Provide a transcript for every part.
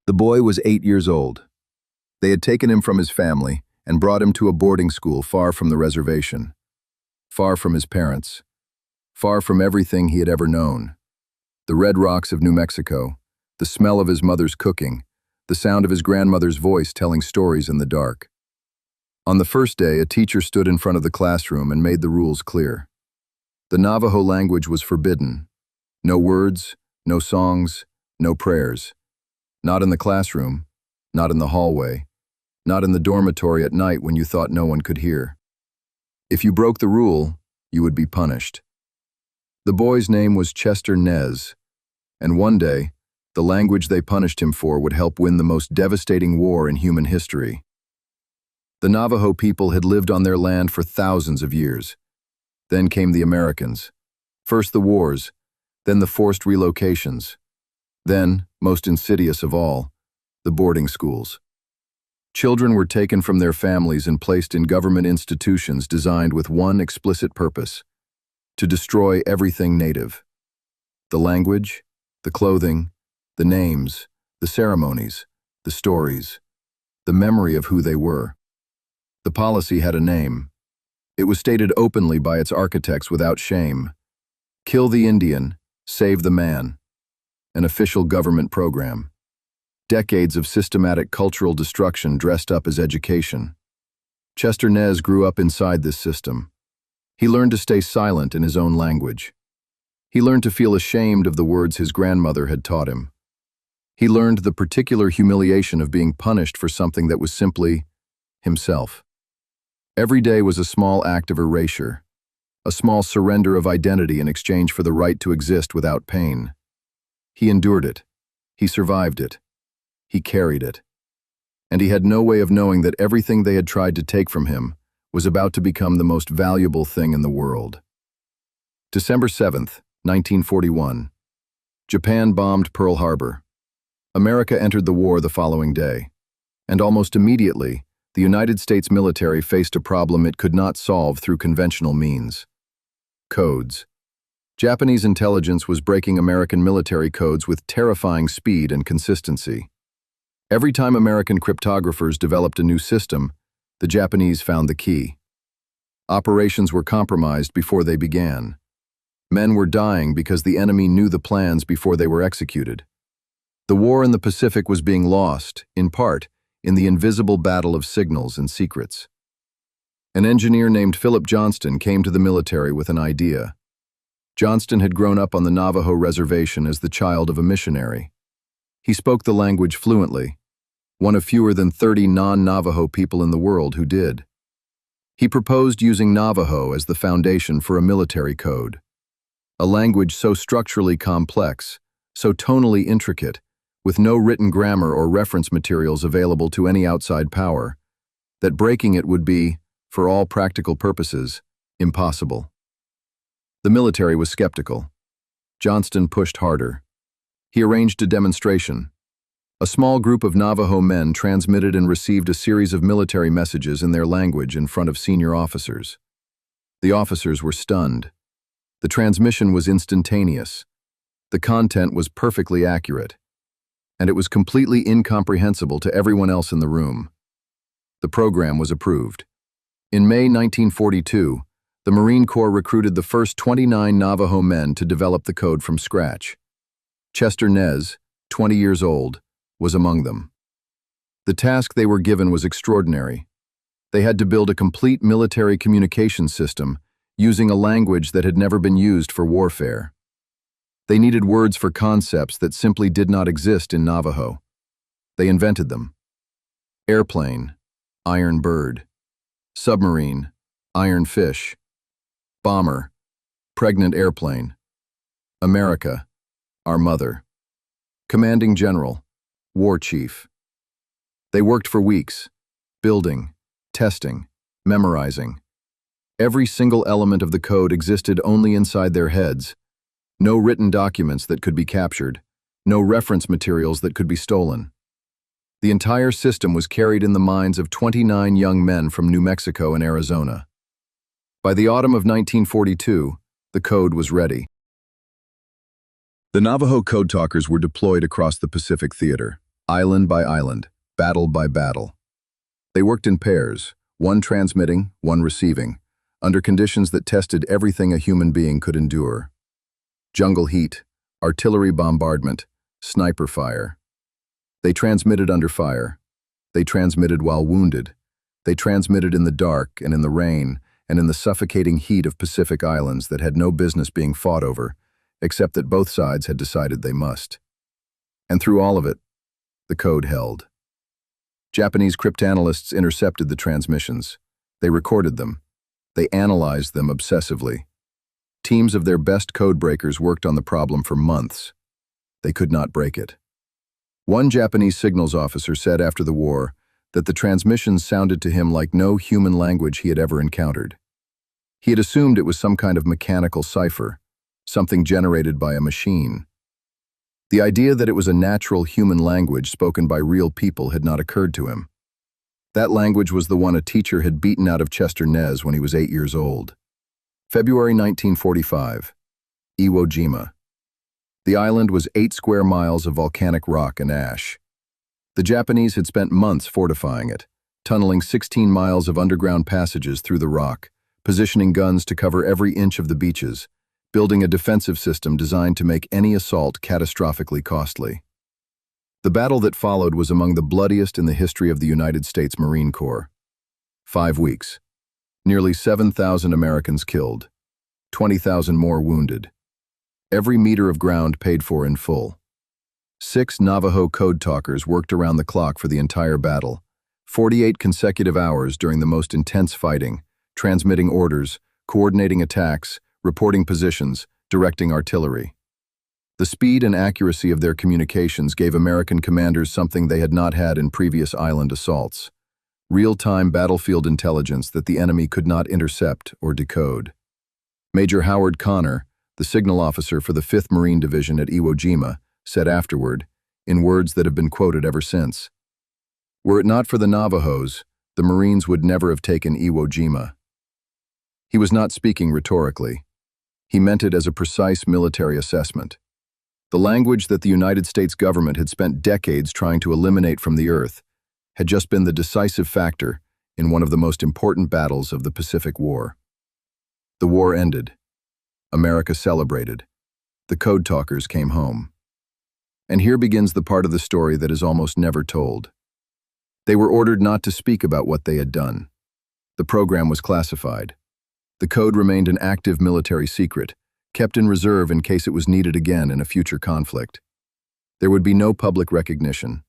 The boy was 8 years old. They had taken him from his family and brought him to a boarding school far from the reservation, far from his parents, far from everything he had ever known. The red rocks of New Mexico, the smell of his mother's cooking, the sound of his grandmother's voice telling stories in the dark. On the first day, a teacher stood in front of the classroom and made the rules clear. The Navajo language was forbidden. No words, no songs, no prayers. Not in the classroom, not in the hallway, not in the dormitory at night when you thought no one could hear. If you broke the rule, you would be punished. The boy's name was Chester Nez, and one day, the language they punished him for would help win the most devastating war in human history. The Navajo people had lived on their land for thousands of years. Then came the Americans. First the wars, then the forced relocations. Then, most insidious of all, the boarding schools. Children were taken from their families and placed in government institutions designed with one explicit purpose: to destroy everything native. The language, the clothing, the names, the ceremonies, the stories, the memory of who they were. The policy had a name. It was stated openly by its architects without shame: kill the Indian, save the man. An official government program. Decades of systematic cultural destruction dressed up as education. Chester Nez grew up inside this system. He learned to stay silent in his own language. He learned to feel ashamed of the words his grandmother had taught him. He learned the particular humiliation of being punished for something that was simply himself. Every day was a small act of erasure, a small surrender of identity in exchange for the right to exist without pain. He endured it. He survived it. He carried it. And he had no way of knowing that everything they had tried to take from him was about to become the most valuable thing in the world. December 7th, 1941. Japan bombed Pearl Harbor. America entered the war the following day. And almost immediately, the United States military faced a problem it could not solve through conventional means: codes. Japanese intelligence was breaking American military codes with terrifying speed and consistency. Every time American cryptographers developed a new system, the Japanese found the key. Operations were compromised before they began. Men were dying because the enemy knew the plans before they were executed. The war in the Pacific was being lost, in part, in the invisible battle of signals and secrets. An engineer named Philip Johnston came to the military with an idea. Johnston had grown up on the Navajo reservation as the child of a missionary. He spoke the language fluently, one of fewer than 30 non-Navajo people in the world who did. He proposed using Navajo as the foundation for a military code, a language so structurally complex, so tonally intricate, with no written grammar or reference materials available to any outside power, that breaking it would be, for all practical purposes, impossible. The military was skeptical. Johnston pushed harder. He arranged a demonstration. A small group of Navajo men transmitted and received a series of military messages in their language in front of senior officers. The officers were stunned. The transmission was instantaneous. The content was perfectly accurate. And it was completely incomprehensible to everyone else in the room. The program was approved. In May 1942, the Marine Corps recruited the first 29 Navajo men to develop the code from scratch. Chester Nez, 20 years old, was among them. The task they were given was extraordinary. They had to build a complete military communication system using a language that had never been used for warfare. They needed words for concepts that simply did not exist in Navajo. They invented them. Airplane, iron bird. Submarine, iron fish. Bomber, pregnant airplane. America, our mother. Commanding general, war chief. They worked for weeks, building, testing, memorizing. Every single element of the code existed only inside their heads. No written documents that could be captured, no reference materials that could be stolen. The entire system was carried in the minds of 29 young men from New Mexico and Arizona. By the autumn of 1942, the code was ready. The Navajo code talkers were deployed across the Pacific Theater. island by island, battle by battle. They worked in pairs, one transmitting, one receiving, under conditions that tested everything a human being could endure. Jungle heat, artillery bombardment, sniper fire. They transmitted under fire. They transmitted while wounded. They transmitted in the dark and in the rain and in the suffocating heat of Pacific Islands that had no business being fought over, except that both sides had decided they must. And through all of it, the code held. Japanese cryptanalysts intercepted the transmissions. They recorded them. They analyzed them obsessively. Teams of their best code breakers worked on the problem for months. They could not break it. One Japanese signals officer said after the war that the transmissions sounded to him like no human language he had ever encountered. He had assumed it was some kind of mechanical cipher, something generated by a machine. The idea that it was a natural human language spoken by real people had not occurred to him. That language was the one a teacher had beaten out of Chester Nez when he was 8 years old. February 1945, Iwo Jima. The island was 8 square miles of volcanic rock and ash. The Japanese had spent months fortifying it, tunneling 16 miles of underground passages through the rock, positioning guns to cover every inch of the beaches, building a defensive system designed to make any assault catastrophically costly. The battle that followed was among the bloodiest in the history of the United States Marine Corps. 5 weeks. Nearly 7,000 Americans killed. 20,000 more wounded. Every meter of ground paid for in full. 6 Navajo code talkers worked around the clock for the entire battle. 48 consecutive hours during the most intense fighting, transmitting orders, coordinating attacks, reporting positions, directing artillery. The speed and accuracy of their communications gave American commanders something they had not had in previous island assaults: real-time battlefield intelligence that the enemy could not intercept or decode. Major Howard Connor, the signal officer for the 5th Marine Division at Iwo Jima, said afterward, in words that have been quoted ever since, "Were it not for the Navajos, the Marines would never have taken Iwo Jima." He was not speaking rhetorically. He meant it as a precise military assessment. The language that the United States government had spent decades trying to eliminate from the earth had just been the decisive factor in one of the most important battles of the Pacific War. The war ended. America celebrated. The code talkers came home. And here begins the part of the story that is almost never told. They were ordered not to speak about what they had done. The program was classified. The code remained an active military secret, kept in reserve in case it was needed again in a future conflict. There would be no public recognition,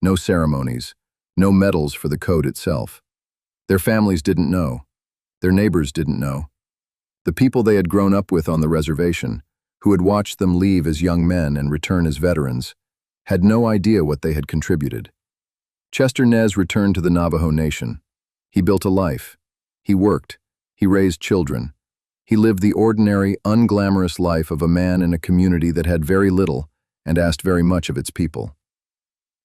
no ceremonies, no medals for the code itself. Their families didn't know. Their neighbors didn't know. The people they had grown up with on the reservation, who had watched them leave as young men and return as veterans, had no idea what they had contributed. Chester Nez returned to the Navajo Nation. He built a life. He worked. He raised children. He lived the ordinary, unglamorous life of a man in a community that had very little and asked very much of its people.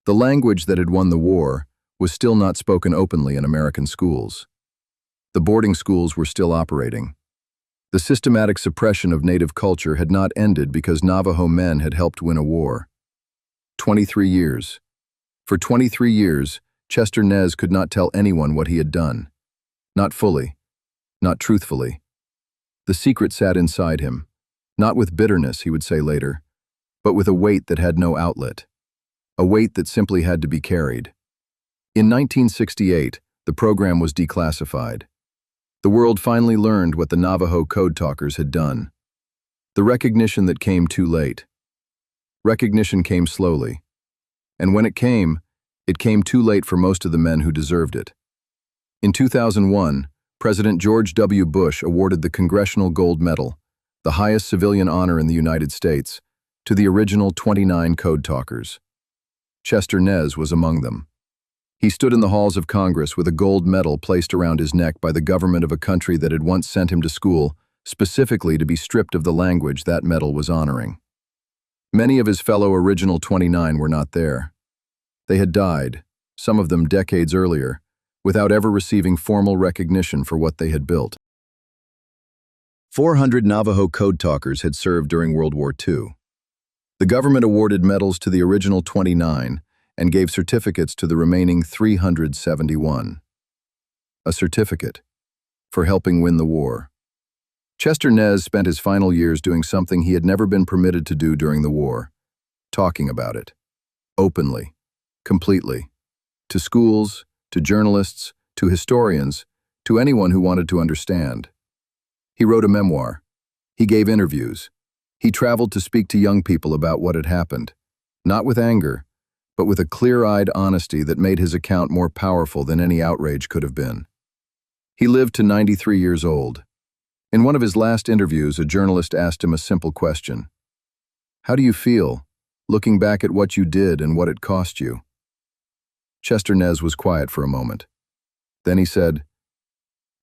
The language that had won the war was still not spoken openly in American schools. The boarding schools were still operating. The systematic suppression of native culture had not ended because Navajo men had helped win a war. 23 years. For 23 years, Chester Nez could not tell anyone what he had done. Not fully. Not truthfully. The secret sat inside him, not with bitterness, he would say later, but with a weight that had no outlet, a weight that simply had to be carried. In 1968, the program was declassified. The world finally learned what the Navajo code talkers had done. The recognition that came too late. Recognition came slowly, and when it came too late for most of the men who deserved it. In 2001, President George W. Bush awarded the Congressional Gold Medal, the highest civilian honor in the United States, to the original 29 code talkers. Chester Nez was among them. He stood in the halls of Congress with a gold medal placed around his neck by the government of a country that had once sent him to school, specifically to be stripped of the language that medal was honoring. Many of his fellow original 29 were not there. They had died, some of them decades earlier, without ever receiving formal recognition for what they had built. 400 Navajo code talkers had served during World War II. The government awarded medals to the original 29, and gave certificates to the remaining 371. A certificate for helping win the war. Chester Nez spent his final years doing something he had never been permitted to do during the war, talking about it, openly, completely, to schools, to journalists, to historians, to anyone who wanted to understand. He wrote a memoir. He gave interviews. He traveled to speak to young people about what had happened, not with anger, but with a clear-eyed honesty that made his account more powerful than any outrage could have been. He lived to 93 years old. In one of his last interviews, a journalist asked him a simple question. How do you feel, looking back at what you did and what it cost you? Chester Nez was quiet for a moment. Then he said,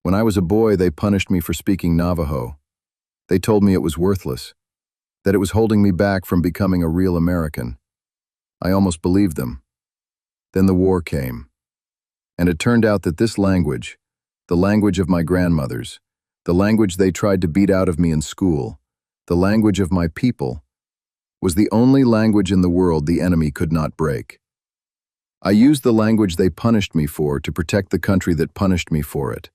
"When I was a boy, they punished me for speaking Navajo. They told me it was worthless, that it was holding me back from becoming a real American. I almost believed them. Then the war came. And it turned out that this language, the language of my grandmothers, the language they tried to beat out of me in school, the language of my people, was the only language in the world the enemy could not break. I used the language they punished me for to protect the country that punished me for it.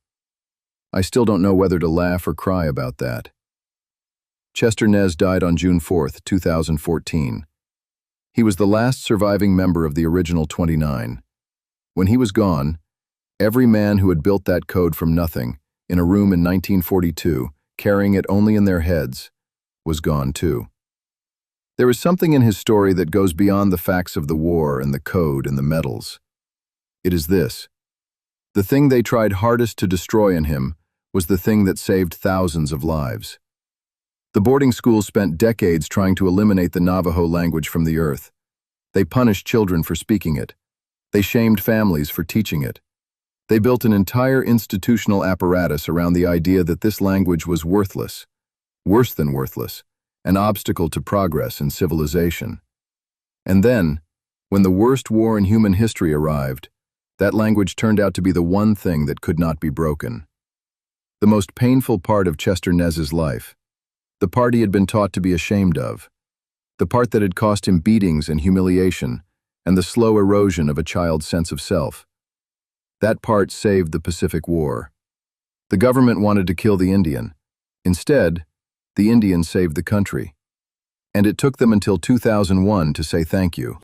I still don't know whether to laugh or cry about that." Chester Nez died on June 4, 2014. He was the last surviving member of the original 29. When he was gone, every man who had built that code from nothing, in a room in 1942, carrying it only in their heads, was gone too. There is something in his story that goes beyond the facts of the war and the code and the medals. It is this. The thing they tried hardest to destroy in him was the thing that saved thousands of lives. The boarding school spent decades trying to eliminate the Navajo language from the earth. They punished children for speaking it. They shamed families for teaching it. They built an entire institutional apparatus around the idea that this language was worthless, worse than worthless, an obstacle to progress and civilization. And then, when the worst war in human history arrived, that language turned out to be the one thing that could not be broken. The most painful part of Chester Nez's life, the part he had been taught to be ashamed of, the part that had cost him beatings and humiliation, and the slow erosion of a child's sense of self. That part saved the Pacific War. The government wanted to kill the Indian. Instead, the Indian saved the country. And it took them until 2001 to say thank you.